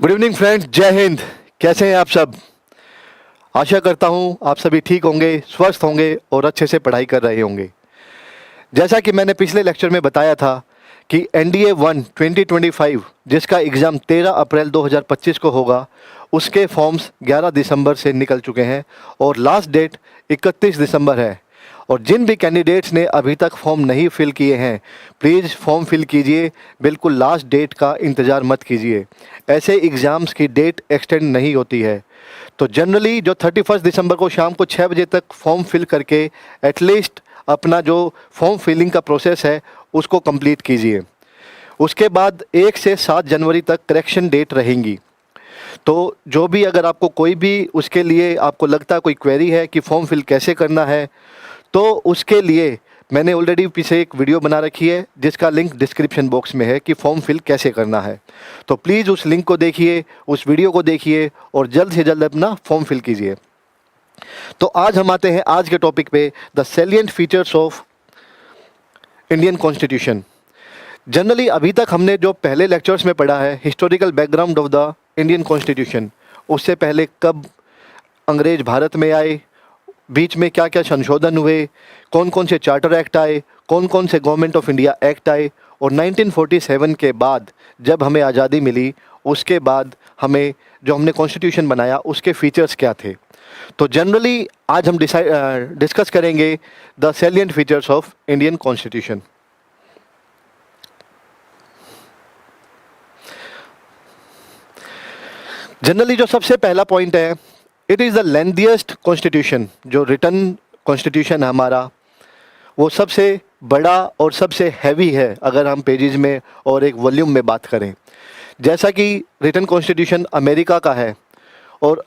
Good evening friends, जय हिंद। कैसे हैं आप सब? आशा करता हूं आप सभी ठीक होंगे, स्वस्थ होंगे और अच्छे से पढ़ाई कर रहे होंगे। जैसा कि मैंने पिछले लेक्चर में बताया था कि एनडीए 1 2025 जिसका एग्ज़ाम 13 अप्रैल 2025 को होगा, उसके फॉर्म्स 11 दिसंबर से निकल चुके हैं और लास्ट डेट 31 दिसंबर है। और जिन भी कैंडिडेट्स ने अभी तक फॉर्म नहीं फिल किए हैं, प्लीज़ फॉर्म फिल कीजिए। बिल्कुल लास्ट डेट का इंतज़ार मत कीजिए। ऐसे एग्ज़ाम्स की डेट एक्सटेंड नहीं होती है। तो जनरली जो 31 दिसंबर को शाम को 6 बजे तक फॉर्म फिल करके एटलीस्ट अपना जो फॉर्म फिलिंग का प्रोसेस है उसको कंप्लीट कीजिए। उसके बाद 1 से 7 जनवरी तक करेक्शन डेट रहेंगी। तो जो भी अगर आपको कोई भी उसके लिए आपको लगता है कोई क्वेरी है कि फॉर्म फिल कैसे करना है, तो उसके लिए मैंने ऑलरेडी पीछे एक वीडियो बना रखी है जिसका लिंक डिस्क्रिप्शन बॉक्स में है कि फॉर्म फिल कैसे करना है। तो प्लीज़ उस लिंक को देखिए, उस वीडियो को देखिए और जल्द से जल्द अपना फॉर्म फिल कीजिए। तो आज हम आते हैं आज के टॉपिक पे, the salient features of Indian constitution. Generally अभी तक हमने जो पहले लेक्चर्स में पढ़ा है historical background of the Indian constitution, उससे पहले कब अंग्रेज भारत में आए, बीच में क्या क्या संशोधन हुए, कौन कौन से चार्टर एक्ट आए, कौन कौन से गवर्नमेंट ऑफ इंडिया एक्ट आए, और 1947 के बाद जब हमें आज़ादी मिली उसके बाद हमें जो हमने कॉन्स्टिट्यूशन बनाया उसके फीचर्स क्या थे। तो जनरली आज हम डिस्कस करेंगे the salient features of Indian constitution. Generally जो सबसे पहला पॉइंट है, इट इज़ द लेंथिएस्ट कॉन्स्टिट्यूशन। जो रिटन कॉन्स्टिट्यूशन है हमारा, वो सबसे बड़ा और सबसे हैवी है अगर हम पेजेस में और एक वॉल्यूम में बात करें। जैसा कि रिटन कॉन्स्टिट्यूशन अमेरिका का है और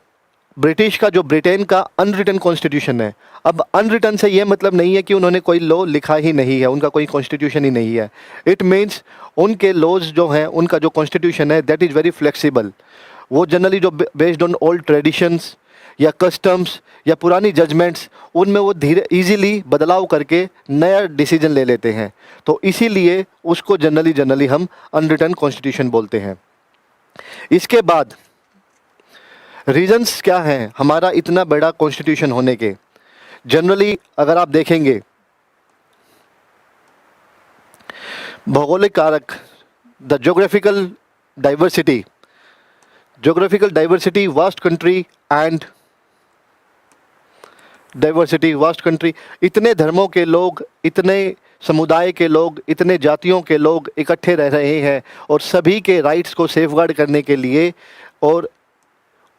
ब्रिटिश का जो ब्रिटेन का अनरिटन कॉन्स्टिट्यूशन है। अब अनरिटन से ये मतलब नहीं है कि उन्होंने कोई लॉ लिखा ही नहीं है, उनका कोई कॉन्स्टिट्यूशन ही नहीं है। इट मीन्स उनके लॉज जो हैं, उनका जो कॉन्स्टिट्यूशन है दैट इज़ वेरी फ्लेक्सिबल। वो जनरली जो बेस्ड ऑन ओल्ड ट्रेडिशंस या कस्टम्स या पुरानी जजमेंट्स, उनमें वो धीरे इजीली बदलाव करके नया डिसीजन ले लेते हैं। तो इसीलिए उसको जनरली हम अनरिटन कॉन्स्टिट्यूशन बोलते हैं। इसके बाद रीजंस क्या हैं हमारा इतना बड़ा कॉन्स्टिट्यूशन होने के। जनरली अगर आप देखेंगे भौगोलिक कारक, the geographical diversity, vast country and diversity, vast country. इतने धर्मों के लोग, इतने समुदाय के लोग, इतने जातियों के लोग इकट्ठे रह रहे हैं और सभी के राइट्स को सेफगार्ड करने के लिए और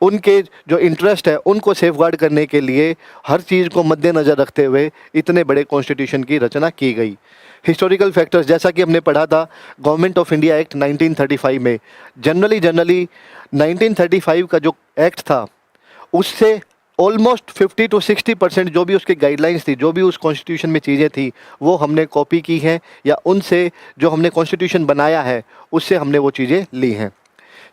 उनके जो इंटरेस्ट है उनको सेफगार्ड करने के लिए हर चीज़ को मद्देनज़र रखते हुए इतने बड़े कॉन्स्टिट्यूशन की रचना की गई। हिस्टोरिकल फैक्टर्स जैसा कि हमने पढ़ा था गवर्नमेंट ऑफ इंडिया एक्ट 1935 में, जनरली 1935 का जो एक्ट था उससे ऑलमोस्ट 50 to 60% जो भी उसकी गाइडलाइंस थी, जो भी उस कॉन्स्टिट्यूशन में चीज़ें थी, वो हमने कॉपी की हैं या उनसे जो हमने कॉन्स्टिट्यूशन बनाया है उससे हमने वो चीज़ें ली हैं।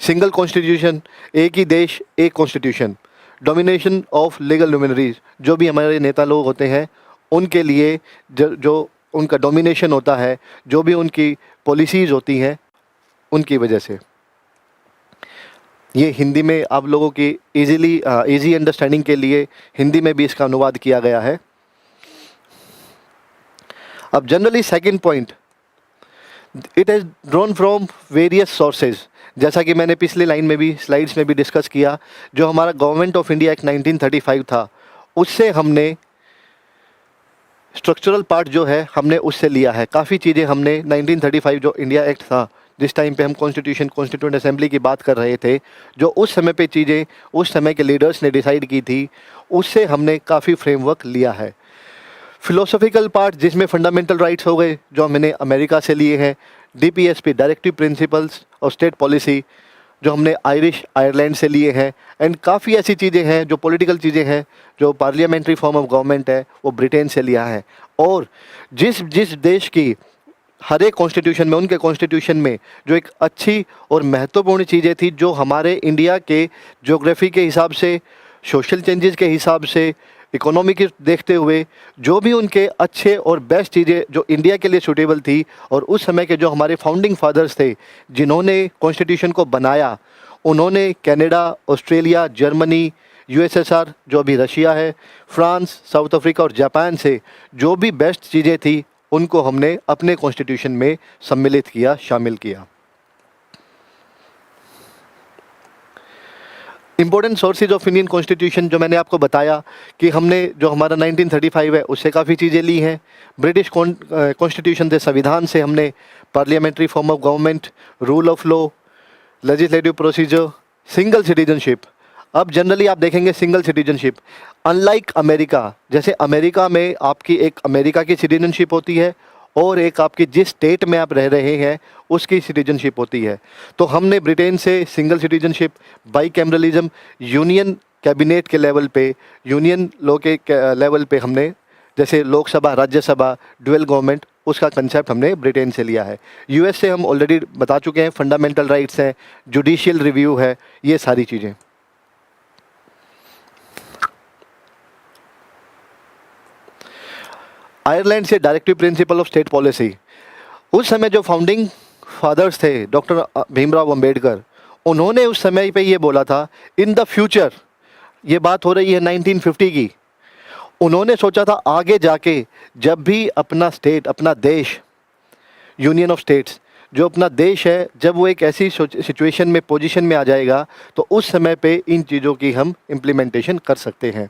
सिंगल कॉन्स्टिट्यूशन, एक ही देश एक constitution, domination of legal luminaries, जो भी हमारे नेता लोग होते हैं उनके लिए जो उनका डोमिनेशन होता है, जो भी उनकी पॉलिसीज़ होती हैं उनकी वजह से। ये हिंदी में आप लोगों की इजी अंडरस्टैंडिंग के लिए हिंदी में भी इसका अनुवाद किया गया है। अब generally second point, it is drawn from various sources. जैसा कि मैंने पिछले लाइन में भी स्लाइड्स में भी डिस्कस किया, जो हमारा गवर्नमेंट ऑफ इंडिया एक्ट 1935 था उससे हमने स्ट्रक्चरल पार्ट जो है हमने उससे लिया है। काफ़ी चीज़ें हमने 1935 जो इंडिया एक्ट था, जिस टाइम पे हम कॉन्स्टिट्यूंट असेंबली की बात कर रहे थे, जो उस समय पे चीज़ें उस समय के लीडर्स ने डिसाइड की थी, उससे हमने काफ़ी फ्रेमवर्क लिया है। फिलोसॉफिकल पार्ट जिसमें फंडामेंटल राइट्स हो गए जो हमने अमेरिका से लिए हैं, DPSP डायरेक्टिव प्रिंसिपल्स और स्टेट पॉलिसी जो हमने आयरलैंड से लिए हैं, एंड काफ़ी ऐसी चीज़ें हैं जो पॉलिटिकल चीज़ें हैं जो पार्लियामेंट्री फॉर्म ऑफ गवर्नमेंट है वो ब्रिटेन से लिया है। और जिस जिस देश की हर एक कॉन्स्टिट्यूशन में, उनके कॉन्स्टिट्यूशन में जो एक अच्छी और महत्वपूर्ण चीज़ें थी जो हमारे इंडिया के ज्योग्राफी के हिसाब से, सोशल चेंजेस के हिसाब से, इकोनॉमी की देखते हुए जो भी उनके अच्छे और बेस्ट चीज़ें जो इंडिया के लिए सूटेबल थी, और उस समय के जो हमारे फाउंडिंग फादर्स थे जिन्होंने कॉन्स्टिट्यूशन को बनाया, उन्होंने कनाडा, ऑस्ट्रेलिया, जर्मनी, यूएसएसआर जो अभी रशिया है, फ्रांस, साउथ अफ्रीका और जापान से जो भी बेस्ट चीज़ें थी उनको हमने अपने कॉन्स्टिट्यूशन में सम्मिलित किया, शामिल किया। Important sources of Indian constitution जो मैंने आपको बताया कि हमने जो हमारा 1935 है उससे काफ़ी चीज़ें ली हैं। ब्रिटिश कॉन्स्टिट्यूशन से, संविधान से हमने parliamentary form of government, rule of law, legislative procedure, single citizenship. अब जनरली आप देखेंगे सिंगल सिटीजनशिप, अनलाइक अमेरिका, जैसे अमेरिका में आपकी एक अमेरिका की सिटीजनशिप होती है और एक आपकी जिस स्टेट में आप रह रहे हैं उसकी सिटीजनशिप होती है। तो हमने ब्रिटेन से single citizenship, bicameralism, union cabinet के लेवल पे, यूनियन लॉ के लेवल पे हमने जैसे लोकसभा, राज्यसभा, ड्यूअल गवर्नमेंट, उसका कंसेप्ट हमने ब्रिटेन से लिया है। यूएस से हम ऑलरेडी बता चुके हैं, फंडामेंटल राइट्स हैं, जुडिशियल रिव्यू है, ये सारी चीज़ें। आयरलैंड से directive principle of state policy, उस समय जो फाउंडिंग फादर्स थे डॉक्टर भीमराव अंबेडकर, उन्होंने उस समय पे ये बोला था इन द फ्यूचर, ये बात हो रही है 1950 की, उन्होंने सोचा था आगे जाके जब भी अपना स्टेट, अपना देश, यूनियन ऑफ स्टेट्स जो अपना देश है, जब वो एक ऐसी सिचुएशन में, पोजीशन में आ जाएगा तो उस समय पे इन चीज़ों की हम इम्प्लीमेंटेशन कर सकते हैं।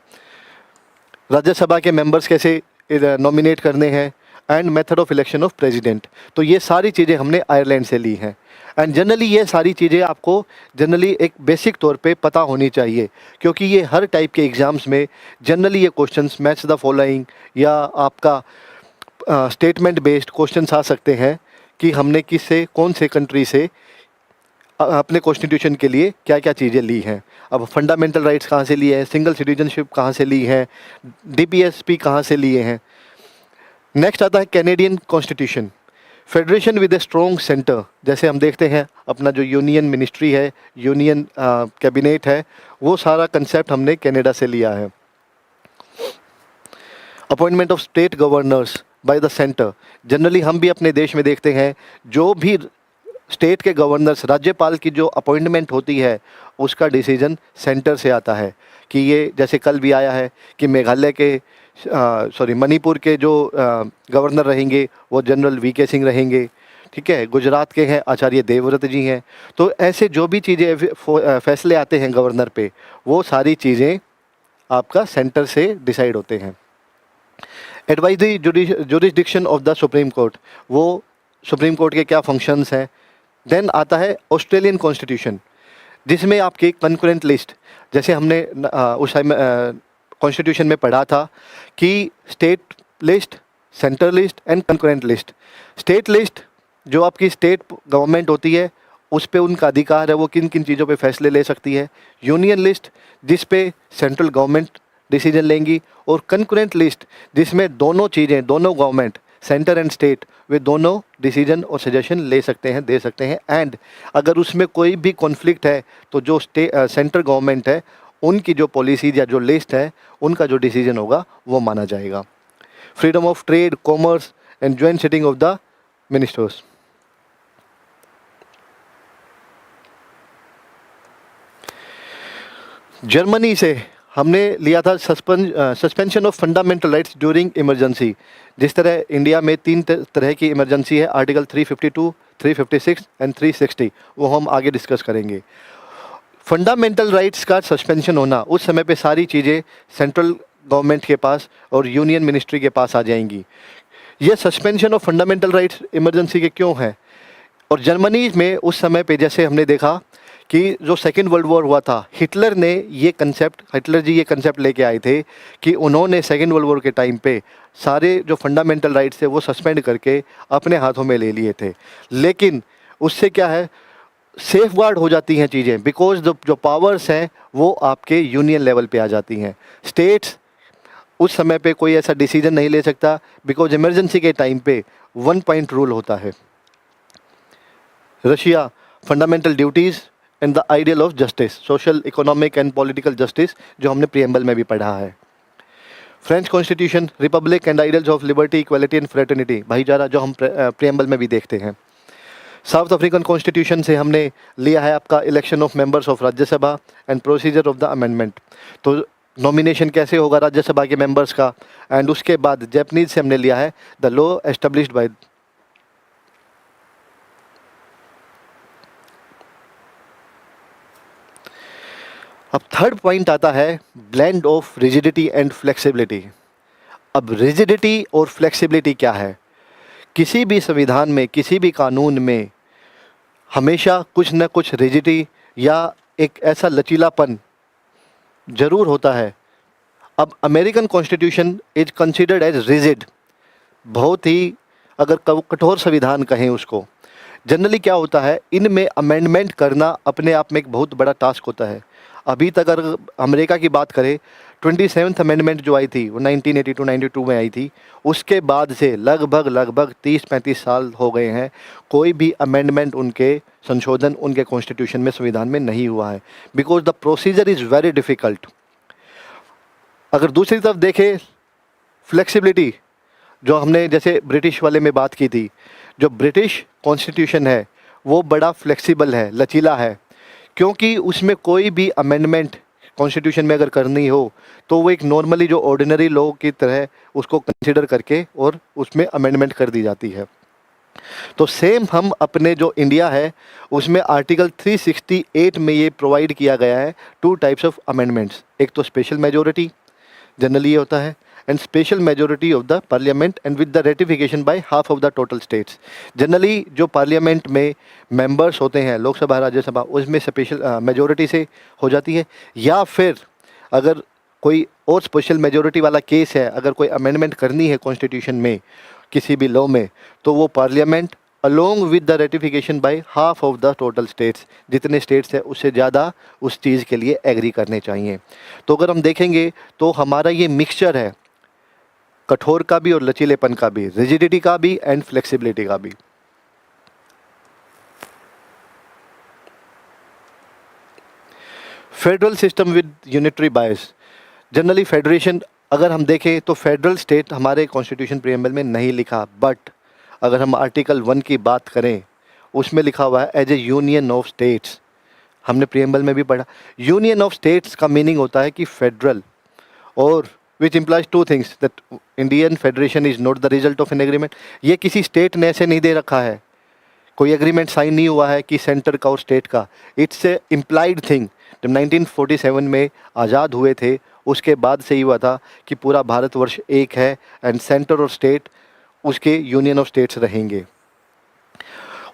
राज्यसभा के मेंबर्स कैसे नॉमिनेट करने हैं and method of election of president, तो ये सारी चीज़ें हमने आयरलैंड से ली हैं। एंड जनरली ये सारी चीज़ें आपको जनरली एक बेसिक तौर पे पता होनी चाहिए, क्योंकि ये हर टाइप के एग्ज़ाम्स में जनरली ये क्वेश्चंस मैच द फॉलोइंग या आपका स्टेटमेंट बेस्ड क्वेश्चंस आ सकते हैं कि हमने किससे, कौन से कंट्री से अपने कॉन्स्टिट्यूशन के लिए क्या क्या चीज़ें ली हैं। अब फंडामेंटल राइट्स कहाँ से लिए हैं, सिंगल सिटीजनशिप कहाँ से ली है, डीपीएसपी कहाँ से लिए हैं। नेक्स्ट आता है Canadian constitution, federation with a strong centre. जैसे हम देखते हैं अपना जो यूनियन मिनिस्ट्री है, यूनियन कैबिनेट है, वो सारा कंसेप्ट हमने कनाडा से लिया है। Appointment of state governors by the centre, generally हम भी अपने देश में देखते हैं जो भी स्टेट के गवर्नर्स, राज्यपाल की जो अपॉइंटमेंट होती है उसका डिसीजन सेंटर से आता है। कि ये जैसे कल भी आया है कि मेघालय के मणिपुर के जो गवर्नर रहेंगे वो जनरल वीके सिंह रहेंगे, ठीक है। गुजरात के हैं आचार्य देवव्रत जी हैं। तो ऐसे जो भी चीज़ें फैसले आते हैं गवर्नर पे, वो सारी चीज़ें आपका सेंटर से डिसाइड होते हैं। Advisory jurisdiction of the supreme court, वो सुप्रीम कोर्ट के क्या फंक्शंस हैं। देन आता है ऑस्ट्रेलियन कॉन्स्टिट्यूशन, जिसमें आपकी कंकरेंट लिस्ट, जैसे हमने उस टाइम कॉन्स्टिट्यूशन में पढ़ा था कि state list, centre list and concurrent list. State list जो आपकी स्टेट गवर्नमेंट होती है उस पे उनका अधिकार है, वो किन किन चीज़ों पे फैसले ले सकती है। यूनियन लिस्ट जिस पे सेंट्रल गवर्नमेंट डिसीजन लेंगी, और कंकरेंट लिस्ट जिसमें दोनों चीज़ें, दोनों गवर्नमेंट, सेंटर एंड स्टेट, वे दोनों डिसीजन और सजेशन ले सकते हैं, दे सकते हैं। एंड अगर उसमें कोई भी कॉन्फ्लिक्ट है तो जो सेंट्रल गवर्नमेंट है उनकी जो पॉलिसीज या जो लिस्ट है उनका जो डिसीजन होगा वो माना जाएगा। Freedom of trade, commerce and joint sitting of the ministers. Germany से हमने लिया था suspension of fundamental rights during emergency. जिस तरह इंडिया में 3 तरह की इमरजेंसी है, आर्टिकल 352, 356 एंड 360, वो हम आगे डिस्कस करेंगे। फंडामेंटल राइट्स का सस्पेंशन होना, उस समय पे सारी चीज़ें सेंट्रल गवर्नमेंट के पास और यूनियन मिनिस्ट्री के पास आ जाएंगी। ये suspension of fundamental rights emergency के क्यों हैं। और जर्मनी में उस समय पे जैसे हमने देखा कि जो सेकेंड वर्ल्ड वॉर हुआ था, हिटलर जी ये कंसेप्ट लेके आए थे कि उन्होंने सेकेंड वर्ल्ड वॉर के टाइम पे सारे जो फंडामेंटल राइट्स थे वो सस्पेंड करके अपने हाथों में ले लिए थे। लेकिन उससे क्या है, सेफ गार्ड हो जाती हैं चीज़ें, बिकॉज जो पावर्स हैं वो आपके यूनियन लेवल पे आ जाती हैं। स्टेट्स उस समय पे कोई ऐसा डिसीजन नहीं ले सकता, बिकॉज इमरजेंसी के टाइम पे 1 पॉइंट रूल होता है। Russia, fundamental duties and the ideal of justice, social, economic and political justice, जो हमने प्रीएम्बल में भी पढ़ा है। French constitution, Republic and ideals of liberty, equality and fraternity, भाईचारा, जो हम प्रीएम्बल में भी देखते हैं। साउथ अफ्रीकन कॉन्स्टिट्यूशन से हमने लिया है आपका election of members of Rajya Sabha and procedure of the amendment. तो नॉमिनेशन कैसे होगा राज्यसभा के मेंबर्स का, एंड उसके बाद जापानीज से हमने लिया है द लॉ एस्टेब्लिश्ड बाय। अब थर्ड पॉइंट आता है blend of rigidity and flexibility. अब रिजिडिटी और फ्लेक्सिबिलिटी क्या है? किसी भी संविधान में, किसी भी कानून में हमेशा कुछ न कुछ रिजिडिटी या एक ऐसा लचीलापन जरूर होता है। अब American constitution is considered as rigid, बहुत ही, अगर कठोर संविधान कहें उसको। जनरली क्या होता है, इनमें अमेंडमेंट करना अपने आप में एक बहुत बड़ा टास्क होता है। अभी तक अगर अमेरिका की बात करें, 27th अमेंडमेंट जो आई थी वो 1982-92 में आई थी। उसके बाद से लगभग 30-35 साल हो गए हैं, कोई भी अमेंडमेंट, उनके संशोधन उनके कॉन्स्टिट्यूशन में, संविधान में नहीं हुआ है, because the procedure is very difficult. अगर दूसरी तरफ देखें फ्लेक्सिबिलिटी, जो हमने जैसे ब्रिटिश वाले में बात की थी, जो ब्रिटिश कॉन्स्टिट्यूशन है वो बड़ा फ्लेक्सिबल है, लचीला है, क्योंकि उसमें कोई भी अमेंडमेंट कॉन्स्टिट्यूशन में अगर करनी हो तो वो एक नॉर्मली जो ऑर्डिनरी लॉ की तरह उसको कंसिडर करके और उसमें अमेंडमेंट कर दी जाती है। तो सेम हम अपने जो इंडिया है उसमें आर्टिकल 368 में ये प्रोवाइड किया गया है 2 टाइप्स ऑफ अमेंडमेंट्स। एक तो स्पेशल मेजोरिटी, जनरली ये होता है, and special majority of the parliament and with the ratification by half of the total states. Generally जो पार्लियामेंट में मेंबर्स होते हैं, लोकसभा राज्यसभा, उसमें स्पेशल मेजोरिटी से हो जाती है, या फिर अगर कोई और स्पेशल मेजोरिटी वाला केस है, अगर कोई अमेंडमेंट करनी है कॉन्स्टिट्यूशन में किसी भी लॉ में, तो वो parliament along with the ratification by half of the total states, जितने स्टेट्स हैं उससे ज़्यादा उस चीज़ के लिए एग्री करने चाहिए। तो अगर हम देखेंगे तो हमारा ये मिक्सचर है कठोर का भी और लचीलेपन का भी, रिजिडिटी का भी एंड फ्लेक्सिबिलिटी का भी। Federal system with unitary bias. Generally federation अगर हम देखें तो फेडरल स्टेट हमारे कॉन्स्टिट्यूशन प्रीएम्बल में नहीं लिखा, बट अगर हम आर्टिकल 1 की बात करें उसमें लिखा हुआ है as a union of states. हमने प्रीएम्बल में भी पढ़ा, यूनियन ऑफ स्टेट्स का मीनिंग होता है कि फेडरल, और which implies 2 things, that Indian federation is not the result of an agreement. ये किसी स्टेट ने ऐसे नहीं दे रखा है, कोई एग्रीमेंट साइन नहीं हुआ है कि सेंटर का और स्टेट का, इट्स ए इम्प्लाइड थिंग। जब 1947 में आज़ाद हुए थे उसके बाद से ही हुआ था कि पूरा भारतवर्ष एक है एंड सेंटर और स्टेट उसके यूनियन ऑफ स्टेट्स रहेंगे।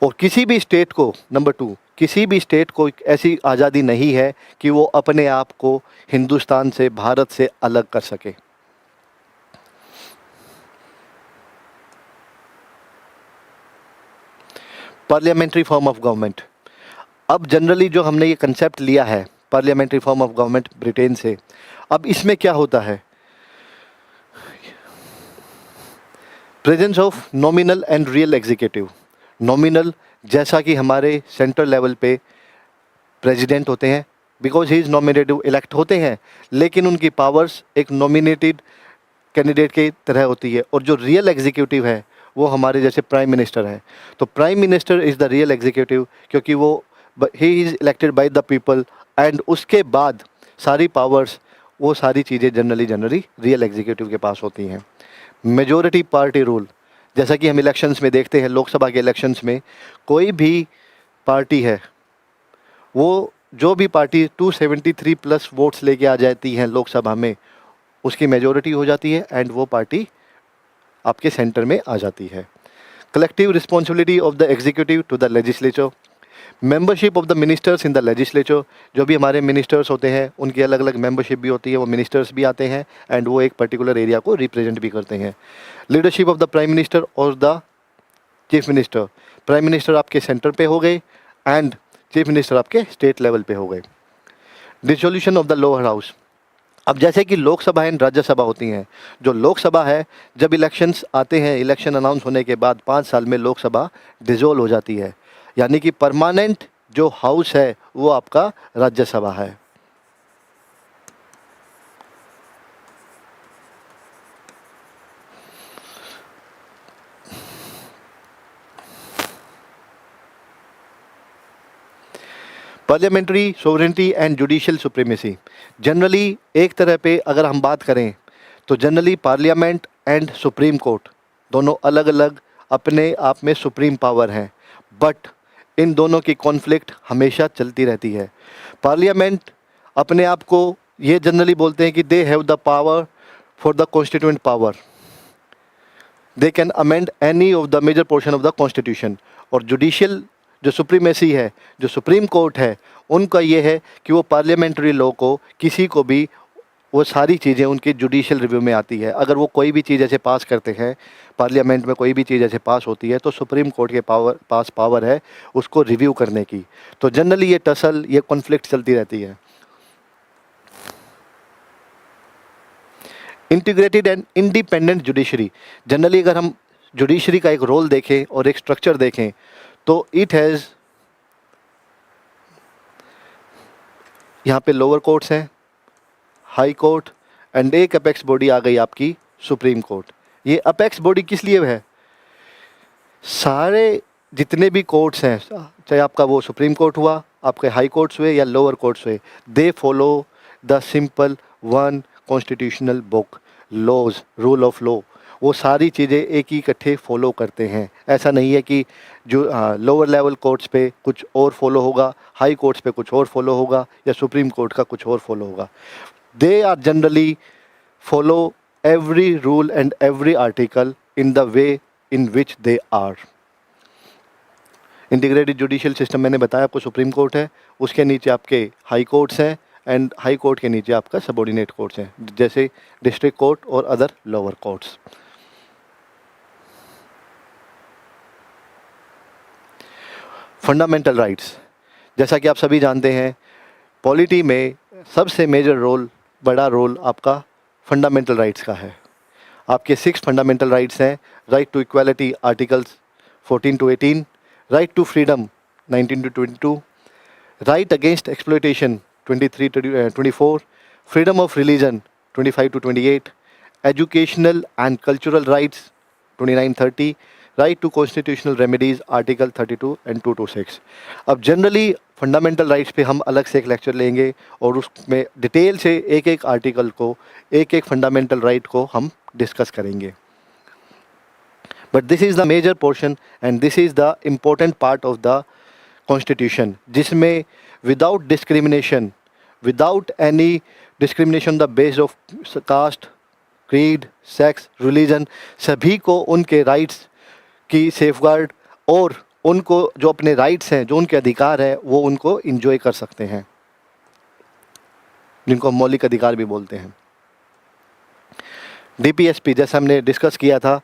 और किसी भी स्टेट को, नंबर 2, किसी भी स्टेट को ऐसी आज़ादी नहीं है कि वो अपने आप को हिंदुस्तान से, भारत से अलग कर सके। Parliamentary form of government. अब जनरली जो हमने ये कंसेप्ट लिया है parliamentary form of government Britain से, अब इसमें क्या होता है, presence of nominal and real executive. Nominal जैसा कि हमारे सेंट्रल लेवल पे प्रेसिडेंट होते हैं, because he is nominative, elect होते हैं, लेकिन उनकी पावर्स एक नॉमिनेटेड कैंडिडेट की तरह होती है। और जो रियल एग्जीक्यूटिव है वो हमारे जैसे प्राइम मिनिस्टर है। तो prime minister is the real executive, क्योंकि वो he is elected by the people, and उसके बाद सारी पावर्स, वो सारी चीज़ें जनरली रियल एग्जीक्यूटिव के पास होती हैं। मेजोरिटी पार्टी रूल, जैसा कि हम इलेक्शंस में देखते हैं, लोकसभा के इलेक्शंस में कोई भी पार्टी है, वो जो भी पार्टी 273 प्लस वोट्स लेके आ जाती हैं लोकसभा में, उसकी मेजोरिटी हो जाती है एंड वो पार्टी आपके सेंटर में आ जाती है। Collective responsibility of the executive to the legislature. Membership of the ministers in the legislature. जो भी हमारे मिनिस्टर्स होते हैं उनकी अलग अलग मेंबरशिप भी होती है, वो मिनिस्टर्स भी आते हैं एंड वो एक पर्टिकुलर एरिया को रिप्रेजेंट भी करते हैं। Leadership of the prime minister और the chief minister. Prime minister आपके सेंटर पे हो गए एंड चीफ मिनिस्टर आपके स्टेट लेवल पे हो गए। Dissolution of the lower house. अब जैसे कि लोकसभा एंड राज्यसभा होती हैं, जो लोकसभा है जब इलेक्शंस आते हैं, इलेक्शन अनाउंस होने के बाद 5 साल में लोकसभा डिसॉल्व हो जाती है, यानी कि परमानेंट जो हाउस है वो आपका राज्यसभा है। Parliamentary sovereignty and judicial supremacy. Generally एक तरह पे अगर हम बात करें तो generally parliament and supreme court दोनों अलग अलग अपने आप में सुप्रीम पावर हैं, बट इन दोनों की कॉन्फ्लिक्ट हमेशा चलती रहती है। पार्लियामेंट अपने आप को ये जनरली बोलते हैं कि they have the power for the constituent power, they can amend any of the major portion of the constitution. और जुडिशियल जो सुप्रीमेसी है, जो सुप्रीम कोर्ट है, उनका ये है कि वो पार्लियामेंट्री लॉ को किसी को भी वो सारी चीज़ें उनकी जुडिशियल रिव्यू में आती है। अगर वो कोई भी चीज़ ऐसे पास करते हैं, पार्लियामेंट में कोई भी चीज़ ऐसे पास होती है, तो सुप्रीम कोर्ट के पास पावर है उसको रिव्यू करने की। तो जनरली ये टसल, ये कॉन्फ्लिक्ट चलती रहती है। Integrated and independent judiciary. Generally अगर हम जुडिशरी का एक रोल देखें और एक स्ट्रक्चर देखें तो इट हैज़, यहाँ पे लोअर कोर्ट्स हैं, हाई कोर्ट एंड एक अपेक्स बॉडी आ गई आपकी सुप्रीम कोर्ट। ये अपेक्स बॉडी किस लिए है? सारे जितने भी कोर्ट्स हैं, चाहे आपका वो सुप्रीम कोर्ट हुआ, आपके हाई कोर्ट्स हुए या लोअर कोर्ट्स हुए, they follow the simple one constitutional book, laws, rule of law. वो सारी चीज़ें एक ही इकट्ठे फॉलो करते हैं। ऐसा नहीं है कि जो लोअर लेवल कोर्ट्स पे कुछ और फॉलो होगा, हाई कोर्ट्स पे कुछ और फॉलो होगा, या सुप्रीम कोर्ट का कुछ और फॉलो होगा। They are generally follow every rule and every article in the way in which they are. Integrated judicial system मैंने बताया आपको सुप्रीम कोर्ट है, उसके नीचे आपके हाई कोर्ट्स हैं, एंड हाई कोर्ट के नीचे आपका सबॉर्डिनेट कोर्ट्स हैं, जैसे डिस्ट्रिक्ट कोर्ट और other lower courts. Fundamental rights, जैसा कि आप सभी जानते हैं, पॉलिटी में सबसे मेजर रोल, बड़ा रोल आपका फंडामेंटल राइट्स का है। आपके 6 फंडामेंटल राइट्स हैं। Right to equality articles 14 to 18, right to freedom 19 to 22, right against exploitation 23 to 24, freedom of religion 25 to 28, educational and cultural rights 29-30, right to constitutional remedies article 32 and 2 to 6। अब generally fundamental rights पे हम अलग से एक lecture लेंगे और उसमें detail से एक एक आर्टिकल को, एक एक फंडामेंटल राइट को हम डिस्कस करेंगे। But this is the major portion and this is the important part of the constitution, जिसमें without discrimination, without any discrimination the base of caste, creed, sex, religion, सभी को उनके राइट्स की safeguard और उनको जो अपने राइट्स हैं, जो उनके अधिकार है, वो उनको इंजॉय कर सकते हैं, जिनको हम मौलिक अधिकार भी बोलते हैं। डीपीएसपी जैसा हमने डिस्कस किया था,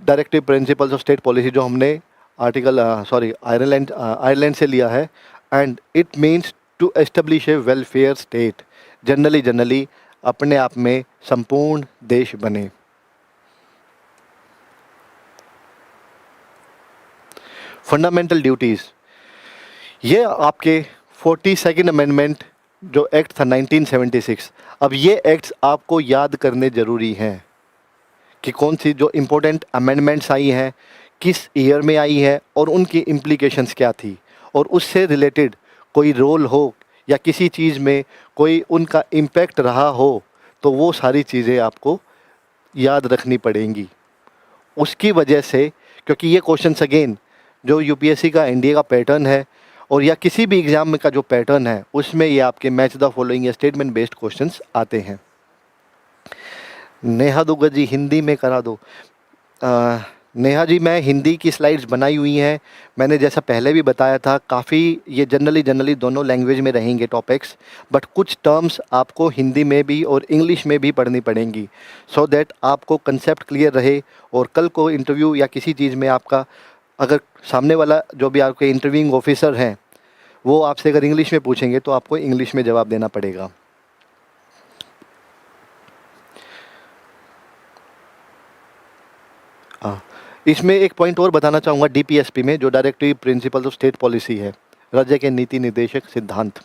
directive principles of state policy, जो हमने आयरलैंड से लिया है, and it means to establish a welfare state. Generally अपने आप में संपूर्ण देश बने। फंडामेंटल ड्यूटीज़, ये आपके 42nd अमेंडमेंट जो एक्ट था 1976, अब ये एक्ट्स आपको याद करने ज़रूरी हैं कि कौन सी जो इम्पोर्टेंट अमेंडमेंट्स आई हैं, किस ईयर में आई है और उनकी इम्प्लीकेशंस क्या थी, और उससे रिलेटेड कोई रोल हो या किसी चीज़ में कोई उनका इम्पैक्ट रहा हो, तो वो सारी चीज़ें आपको याद रखनी पड़ेंगी। उसकी वजह से, क्योंकि ये क्वेश्चंस अगेन जो यूपीएससी का एनडीए का पैटर्न है और या किसी भी एग्ज़ाम में का जो पैटर्न है, उसमें ये आपके मैच द फॉलोइंग या स्टेटमेंट बेस्ड क्वेश्चंस आते हैं। नेहा दुग्गल जी, हिंदी में करा दो। नेहा जी, मैं हिंदी की स्लाइड्स बनाई हुई हैं। मैंने जैसा पहले भी बताया था, काफ़ी ये जनरली दोनों लैंग्वेज में रहेंगे टॉपिक्स, बट कुछ टर्म्स आपको हिंदी में भी और इंग्लिश में भी पढ़नी पड़ेंगी, सो दैट आपको कंसेप्ट क्लियर रहे। और कल को इंटरव्यू या किसी चीज़ में आपका, अगर सामने वाला जो भी आपके इंटरव्यूइंग ऑफिसर हैं, वो आपसे अगर इंग्लिश में पूछेंगे तो आपको इंग्लिश में जवाब देना पड़ेगा। इसमें एक पॉइंट और बताना चाहूँगा डीपीएसपी में, जो directive principles of state policy है, राज्य के नीति निर्देशक सिद्धांत।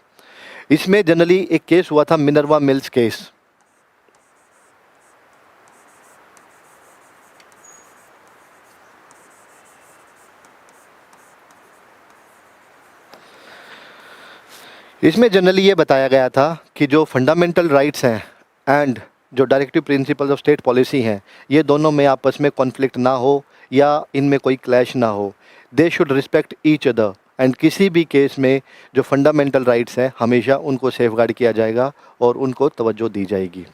इसमें जनरली एक केस हुआ था, मिनर्वा मिल्स केस। इसमें जनरली ये बताया गया था कि जो फंडामेंटल राइट्स हैं एंड जो directive principles of state policy हैं, ये दोनों में आपस में कॉन्फ्लिक्ट ना हो या इनमें कोई क्लैश ना हो। They should respect each other and किसी भी केस में जो फंडामेंटल राइट्स हैं हमेशा उनको सेफगार्ड किया जाएगा और उनको तवज्जो दी जाएगी।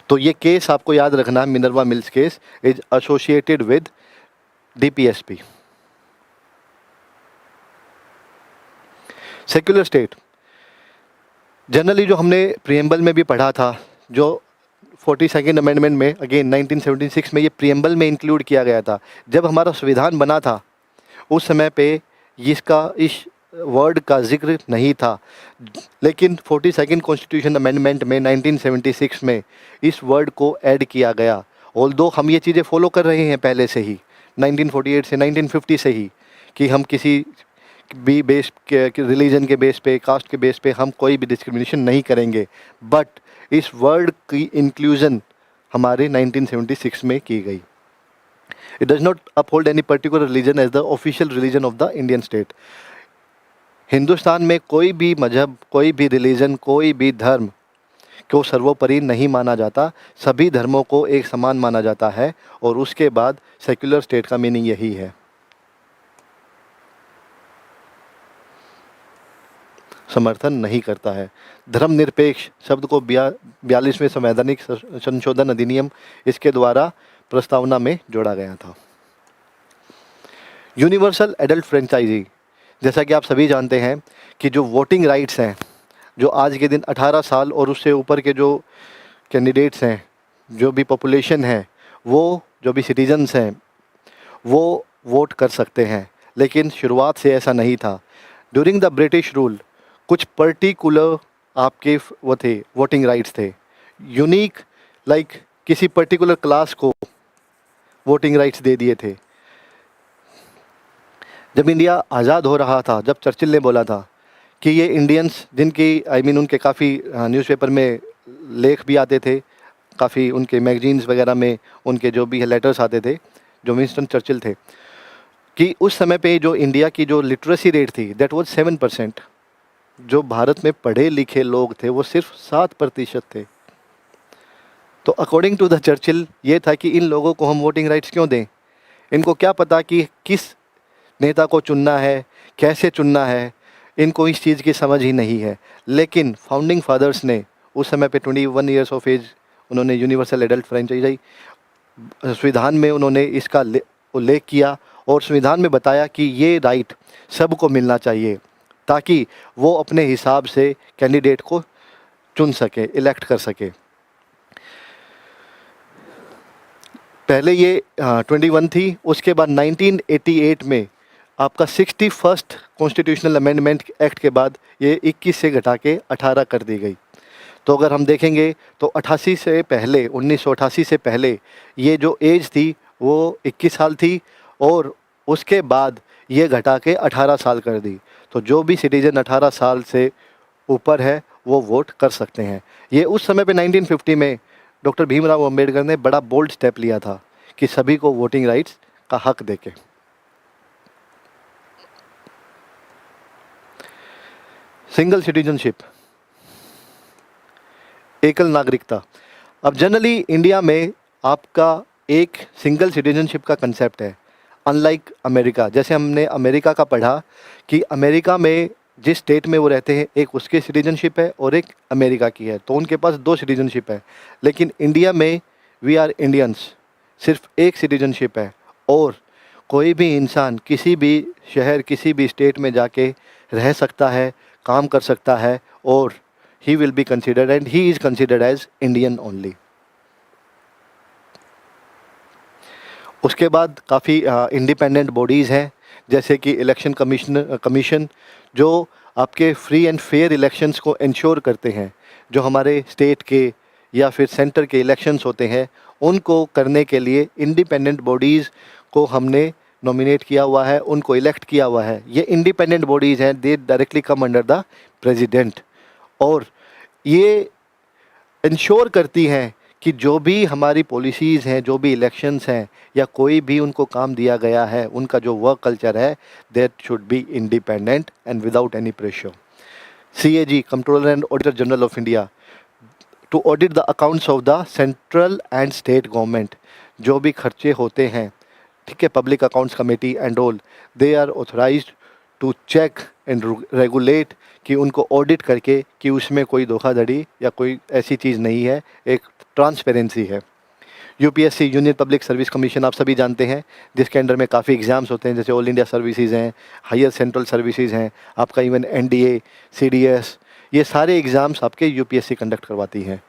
तो ये केस आपको याद रखना है, Minerva mills case is associated with DPSP. Secular state generally जो हमने प्रियम्बल में भी पढ़ा था, जो 42nd अमेंडमेंट में अगेन 1976 में ये प्रियम्बल में इंक्लूड किया गया था। जब हमारा संविधान बना था उस समय पे इसका इस वर्ड का जिक्र नहीं था, लेकिन 42nd कॉन्स्टिट्यूशन अमेंडमेंट में 1976 में इस वर्ड को ऐड किया गया। ऑल्दो हम ये चीज़ें फॉलो कर रहे हैं पहले से ही 1948 से 1950 से ही, कि हम किसी भी बेस के रिलीजन के बेस पे, कास्ट के बेस पे हम कोई भी डिस्क्रिमिनेशन नहीं करेंगे। बट इस वर्ड की इंक्लूजन हमारे 1976 में की गई। It does not uphold any particular religion as the official religion of the Indian state. Hindustan में कोई भी मजहब, कोई भी रिलीजन, कोई भी धर्म को सर्वोपरि नहीं माना जाता। सभी धर्मों को एक समान माना जाता है और उसके बाद सेक्युलर स्टेट का मीनिंग यही है। समर्थन नहीं करता है। धर्मनिरपेक्ष शब्द को 42वें संवैधानिक संशोधन अधिनियम इसके द्वारा प्रस्तावना में जोड़ा गया था। यूनिवर्सल एडल्ट फ्रेंचाइजी, जैसा कि आप सभी जानते हैं कि जो वोटिंग राइट्स हैं, जो आज के दिन 18 साल और उससे ऊपर के जो कैंडिडेट्स हैं, जो भी पॉपुलेशन है, वो जो भी सिटीजन्स हैं वो वोट कर सकते हैं। लेकिन शुरुआत से ऐसा नहीं था। ड्यूरिंग द ब्रिटिश रूल कुछ पर्टिकुलर आपके वो थे, वोटिंग राइट्स थे, यूनिक, लाइक किसी पर्टिकुलर क्लास को वोटिंग राइट्स दे दिए थे। जब इंडिया आज़ाद हो रहा था, जब चर्चिल ने बोला था कि ये इंडियंस जिनकी उनके काफ़ी न्यूज़पेपर में लेख भी आते थे, काफ़ी उनके मैगजीन्स वगैरह में उनके जो भी लेटर्स आते थे, जो विंस्टन चर्चिल थे, कि उस समय पे जो इंडिया की जो लिटरेसी रेट थी दैट वाज 7%। जो भारत में पढ़े लिखे लोग थे वो सिर्फ 7% थे। तो अकॉर्डिंग टू द चर्चिल ये था कि इन लोगों को हम वोटिंग राइट्स क्यों दें? इनको क्या पता कि किस नेता को चुनना है, कैसे चुनना है, इनको इस चीज़ की समझ ही नहीं है। लेकिन फाउंडिंग फादर्स ने उस समय पे 21 ईयर्स ऑफ एज उन्होंने यूनिवर्सल एडल्ट फ्रेंचाइजी संविधान में उन्होंने इसका उल्लेख किया और संविधान में बताया कि ये राइट सबको मिलना चाहिए, ताकि वो अपने हिसाब से कैंडिडेट को चुन सके, इलेक्ट कर सके। पहले ये 21 थी, उसके बाद 1988 में आपका 61st कॉन्स्टिट्यूशनल अमेंडमेंट एक्ट के बाद ये 21 से घटा के 18 कर दी गई। तो अगर हम देखेंगे तो 88 से पहले, 1988 से पहले ये जो एज थी वो 21 साल थी और उसके बाद ये घटा के 18 साल कर दी। तो जो भी सिटीजन 18 साल से ऊपर है वो वोट कर सकते हैं। ये उस समय पे 1950 में डॉक्टर भीमराव अंबेडकर ने बड़ा बोल्ड स्टेप लिया था कि सभी को वोटिंग राइट्स का हक देके। सिंगल सिटीजनशिप, एकल नागरिकता। अब जनरली इंडिया में आपका एक सिंगल सिटीजनशिप का कंसेप्ट है, अनलाइक अमेरिका। जैसे हमने अमेरिका का पढ़ा कि अमेरिका में जिस स्टेट में वो रहते हैं एक उसकी सिटीजनशिप है और एक अमेरिका की है, तो उनके पास 2 सिटीजनशिप है। लेकिन इंडिया में वी आर इंडियंस, सिर्फ एक सिटीजनशिप है और कोई भी इंसान किसी भी शहर, किसी भी स्टेट में जाके रह सकता है, काम कर सकता है और he will be considered and he is considered as Indian only। उसके बाद काफ़ी इंडिपेंडेंट बॉडीज़ हैं, जैसे कि इलेक्शन कमीशन जो आपके फ्री एंड फेयर इलेक्शंस को इंश्योर करते हैं। जो हमारे स्टेट के या फिर सेंटर के इलेक्शंस होते हैं उनको करने के लिए इंडिपेंडेंट बॉडीज़ को हमने नॉमिनेट किया हुआ है, उनको इलेक्ट किया हुआ है। ये इंडिपेंडेंट बॉडीज़ हैं, दे directly come under the president और ये इंश्योर करती हैं कि जो भी हमारी पॉलिसीज़ हैं, जो भी इलेक्शंस हैं या कोई भी उनको काम दिया गया है, उनका जो वर्क कल्चर है that should be independent and without any pressure. CAG, Comptroller and Auditor General of India, to audit the accounts of the central and state government. जो भी खर्चे होते हैं, ठीक है, public accounts committee and all, they are authorised to check and regulate, कि उनको audit करके कि उसमें कोई धोखाधड़ी या कोई ऐसी चीज़ नहीं है, एक ट्रांसपेरेंसी है। UPSC, union public service commission, आप सभी जानते हैं, जिसके अंडर में काफ़ी एग्ज़ाम्स होते हैं, जैसे ऑल इंडिया सर्विसेज हैं, हायर सेंट्रल सर्विसेज हैं, आपका इवन एनडीए, सीडीएस, ये सारे एग्ज़ाम्स आपके यूपीएससी कंडक्ट करवाती हैं।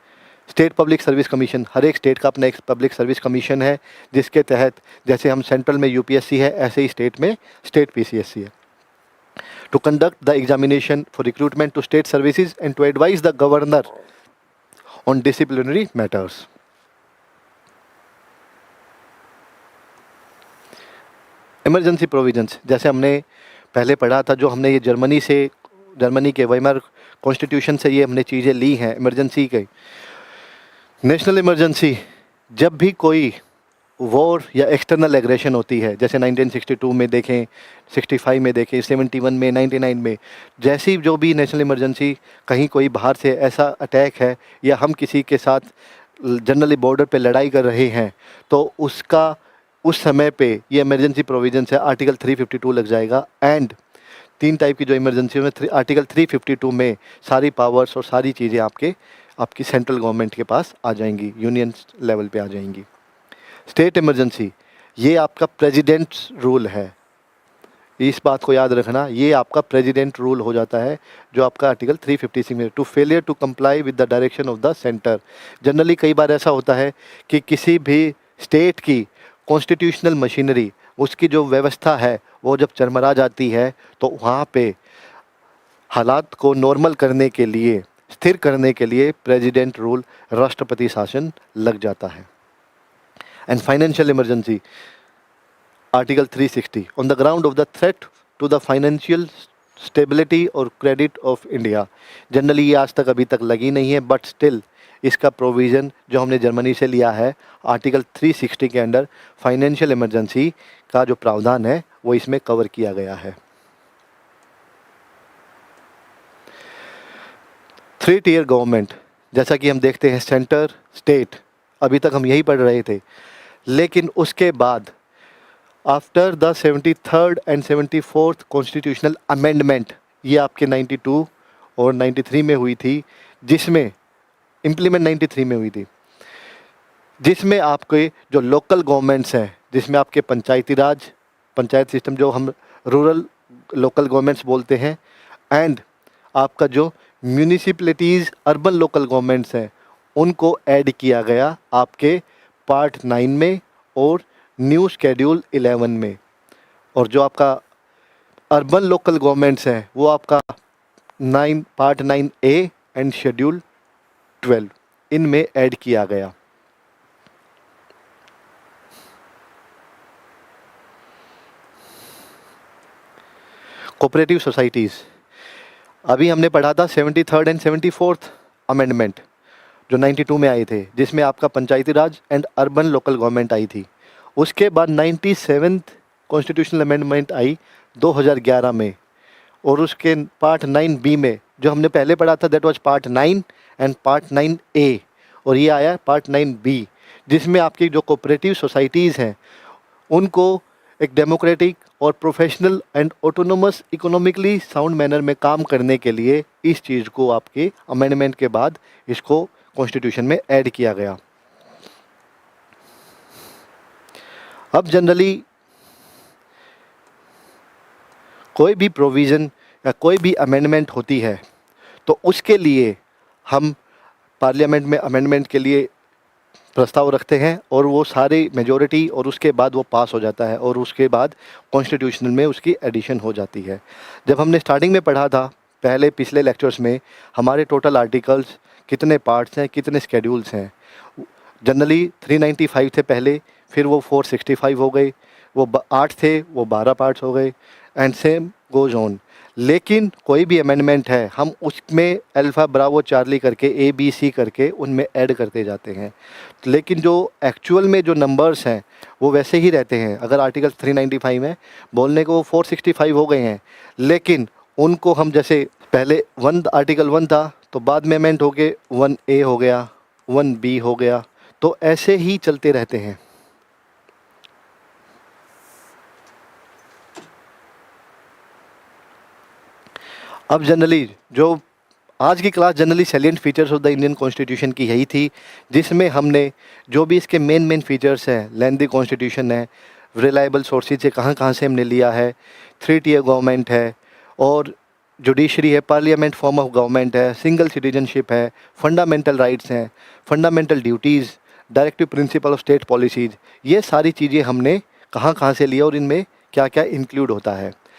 स्टेट पब्लिक सर्विस कमीशन, हर एक स्टेट का अपना एक पब्लिक सर्विस कमीशन है, जिसके तहत जैसे हम सेंट्रल में यूपीएससी है, ऐसे ही स्टेट में स्टेट पीसीएससी है। To conduct the examination for recruitment to state services and to advise the governor on disciplinary matters. Emergency provisions, जैसे हमने पहले पढ़ा था, जो हमने ये जर्मनी के वाइमर कॉन्स्टिट्यूशन से ये हमने चीज़ें ली हैं, इमरजेंसी के, नेशनल इमरजेंसी, जब भी कोई वॉर या एक्सटर्नल एग्रेशन होती है, जैसे 1962 में देखें, 65 में देखें, 71 में, 99 में, जैसी जो भी नेशनल इमरजेंसी, कहीं कोई बाहर से ऐसा अटैक है या हम किसी के साथ जनरली बॉर्डर पे लड़ाई कर रहे हैं, तो उसका उस समय पे ये इमरजेंसी प्रोविजंस है, आर्टिकल 352 लग जाएगा। एंड 3 टाइप की जो इमरजेंसी में आर्टिकल 352 में सारी पावर्स और सारी चीज़ें आपकी सेंट्रल गवर्नमेंट के पास आ जाएंगी, यूनियन लेवल पे आ जाएंगी। स्टेट इमरजेंसी, ये आपका प्रेसिडेंट्स रूल है, इस बात को याद रखना, ये आपका प्रेसिडेंट रूल हो जाता है, जो आपका आर्टिकल 356 में, to failure to comply with the direction of the centre. Generally कई बार ऐसा होता है कि किसी भी स्टेट की कॉन्स्टिट्यूशनल मशीनरी, उसकी जो व्यवस्था है, वो जब चरमरा जाती है, तो वहाँ पे हालात को नॉर्मल करने के लिए, स्थिर करने के लिए प्रेसिडेंट रूल, राष्ट्रपति शासन लग जाता है। And financial emergency, article 360, on the ground of the threat to the financial stability और क्रेडिट ऑफ इंडिया। जनरली ये आज तक अभी तक लगी नहीं है, बट स्टिल इसका प्रोविज़न जो हमने जर्मनी से लिया है, आर्टिकल 360 के अंडर फाइनेंशियल इमरजेंसी का जो प्रावधान है, वो इसमें कवर किया गया है। 3 टियर गवर्नमेंट, जैसा कि हम देखते हैं, सेंटर, स्टेट, अभी तक हम यही पढ़ रहे थे, लेकिन उसके बाद after the 73rd and 74th constitutional amendment, ये आपके 92 और 93 में हुई थी, जिसमें इम्प्लीमेंट 93 में हुई थी, जिसमें आपके जो लोकल गवर्नमेंट्स हैं, जिसमें आपके पंचायती राज, पंचायत सिस्टम, जो हम रूरल लोकल गवर्नमेंट्स बोलते हैं, एंड आपका जो म्यूनिसिपैलिटीज़, अर्बन लोकल गवर्नमेंट्स हैं, उनको ऐड किया गया आपके पार्ट 9 में और न्यू शेड्यूल 11 में। और जो आपका अर्बन लोकल गवर्नमेंट्स हैं, वो आपका पार्ट 9A एंड शेड्यूल 12, इनमें ऐड किया गया। कोऑपरेटिव सोसाइटीज़, अभी हमने पढ़ा था 73rd एंड 74th अमेंडमेंट, जो 92 में आए थे, जिसमें आपका पंचायती राज एंड अर्बन लोकल गवर्नमेंट आई थी। उसके बाद 97th कॉन्स्टिट्यूशनल अमेंडमेंट आई 2011 में, और उसके पार्ट 9B में, जो हमने पहले पढ़ा था, that was part 9 and part 9A, और ये आया पार्ट 9B, जिसमें आपकी जो कोऑपरेटिव सोसाइटीज़ हैं, उनको एक डेमोक्रेटिक और professional and autonomous economically sound manner में काम करने के लिए इस चीज़ को आपके अमेंडमेंट के बाद इसको कॉन्स्टिट्यूशन में ऐड किया गया। अब जनरली कोई भी प्रोविज़न या कोई भी अमेंडमेंट होती है, तो उसके लिए हम पार्लियामेंट में अमेंडमेंट के लिए प्रस्ताव रखते हैं, और वो सारी मेजॉरिटी, और उसके बाद वो पास हो जाता है, और उसके बाद कॉन्स्टिट्यूशनल में उसकी एडिशन हो जाती है। जब हमने स्टार्टिंग में पढ़ा था, पहले पिछले लेक्चर्स में, हमारे टोटल आर्टिकल्स कितने पार्ट्स हैं, कितने स्केड्यूल्स हैं, जनरली 395 थे पहले, फिर वो 465 हो गए, वो 8 थे, वो 12 पार्ट्स हो गए, एंड सेम गोज ऑन। लेकिन कोई भी अमेंडमेंट है, हम उसमें अल्फ़ा ब्रावो चार्ली करके ABC करके उनमें ऐड करते जाते हैं, लेकिन जो एक्चुअल में जो नंबर्स हैं वो वैसे ही रहते हैं। अगर आर्टिकल 395 है, बोलने को 465 हो गए हैं, लेकिन उनको हम जैसे पहले वन आर्टिकल 1 था, तो बाद में अमेंड होके 1A हो गया, 1B हो गया, तो ऐसे ही चलते रहते हैं। अब जनरली जो आज की class generally salient features of the Indian constitution की यही थी, जिसमें हमने जो भी इसके मेन फीचर्स हैं, लेंदी कॉन्स्टिट्यूशन है, रिलायबल सोर्सेज से कहाँ कहाँ से हमने लिया है, 3 टियर गवर्नमेंट है, और जुडिशरी है, पार्लियामेंट फॉर्म ऑफ गवर्नमेंट है, सिंगल सिटीजनशिप है, फंडामेंटल राइट्स हैं, fundamental duties, directive principle of state policies, ये सारी चीज़ें हमने कहाँ कहाँ से लिया और इनमें क्या क्या इंक्लूड होता है।